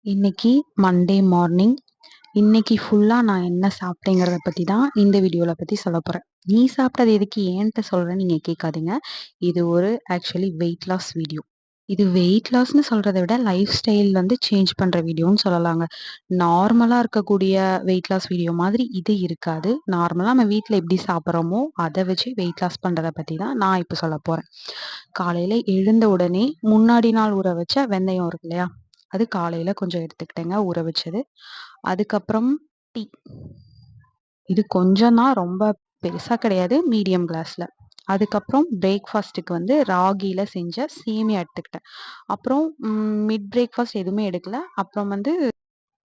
இன்னைக்கு Monday morning. இன்னைக்கு ஃபுல்லா நான் என்ன சாப்பிட்டேங்கிறத பத்தி தான் இந்த வீடியோல பத்தி சொல்லப் போறேன். நீ சாப்பிட்டது எதுக்கு என்ட்ட சொல்றேன்னு நீங்க கேட்காதீங்க. இது ஒரு ஆக்சுவலி வெயிட் லாஸ் வீடியோ. இது வெயிட் லாஸ்ன்னு சொல்றத விட லைஃப் ஸ்டைல் வந்து சேஞ்ச் பண்ற வீடியோன்னு சொல்லலாங்க. நார்மலா இருக்கக்கூடிய வெயிட் லாஸ் வீடியோ மாதிரி இது இருக்காது. நார்மலா நம்ம வீட்ல எப்படி சாப்பிடுறோமோ அத வச்சு வெயிட் லாஸ் பண்றத பத்தி தான் நான் இப்ப சொல்லப் போறேன். காலையில எழுந்த உடனே முன்னாடி நாள் ஊற வச்ச வெந்தயம் இருக்கு இல்லையா? அது காலையில கொஞ்சம் எடுத்துக்கிட்டேங்க ஊற வச்சது. அதுக்கப்புறம் டீ. இது கொஞ்சம் தான், ரொம்ப பெருசா கிடையாது. மீடியம் கிளாஸ்ல. அதுக்கப்புறம் பிரேக்ஃபாஸ்ட்டுக்கு வந்து ராகில செஞ்ச சேமியா எடுத்துக்கிட்டேன். அப்புறம் மிட் பிரேக்ஃபாஸ்ட் எதுவுமே எடுக்கல. அப்புறம் வந்து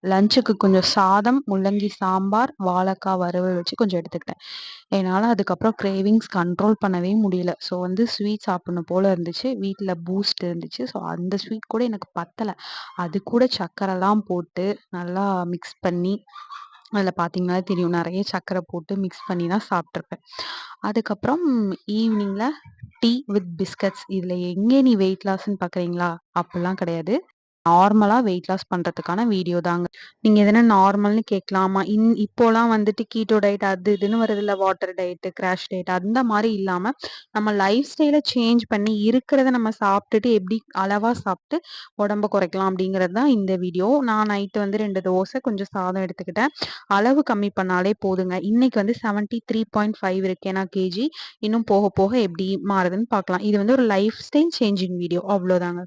லஞ்சுக்கு கொஞ்சம் சாதம், முள்ளங்கி சாம்பார், வாழைக்காய் வறுவல் வச்சு கொஞ்சம் எடுத்துக்கிட்டேன். என்னால அதுக்கப்புறம் கிரேவிங்ஸ் கண்ட்ரோல் பண்ணவே முடியல. ஸோ வந்து ஸ்வீட் சாப்பிடணும் போல இருந்துச்சு. வீட்ல பூஸ்ட் இருந்துச்சு. ஸோ அந்த ஸ்வீட் கூட எனக்கு பத்தல. அது கூட சர்க்கரைலாம் போட்டு நல்லா மிக்ஸ் பண்ணி, அதில பார்த்தீங்கன்னா தெரியும், நெறைய சர்க்கரை போட்டு மிக்ஸ் பண்ணி தான் சாப்பிட்டுருப்பேன். அதுக்கப்புறம் ஈவினிங்ல டீ வித் பிஸ்கட்ஸ். இதில எங்கே நீ வெயிட் லாஸ்ன்னு பார்க்குறீங்களா? அப்படிலாம் கிடையாது. நார்மலா வெயிட் லாஸ் பண்றதுக்கான வீடியோ தாங்க. நீங்க எதனா நார்மல்ன்னு கேட்கலாமா? இப்போலாம் வந்துட்டு கீட்டோ டயட் அது இதுன்னு வருதுல்ல. வாட்டர் டயட், கிராஷ் டயட் அந்த மாரி இல்லாம, நம்ம லைஃப் ஸ்டைல சேஞ்ச் பண்ணி இருக்கிறத நம்ம சாப்பிட்டுட்டு எப்படி அளவா சாப்பிட்டு உடம்ப குறைக்கலாம் அப்படிங்கிறது தான் இந்த வீடியோ. நான் நைட்டு வந்து 2 தோசை, கொஞ்சம் சாதம் எடுத்துக்கிட்டேன். அளவு கம்மி பண்ணாலே போதுங்க. இன்னைக்கு வந்து 73.5 இருக்கேன் நான் கேஜி. இன்னும் போக போக எப்படி மாறுதுன்னு பார்க்கலாம். இது வந்து ஒரு லைஃப் ஸ்டைல் சேஞ்சிங் வீடியோ அவ்வளோதாங்க.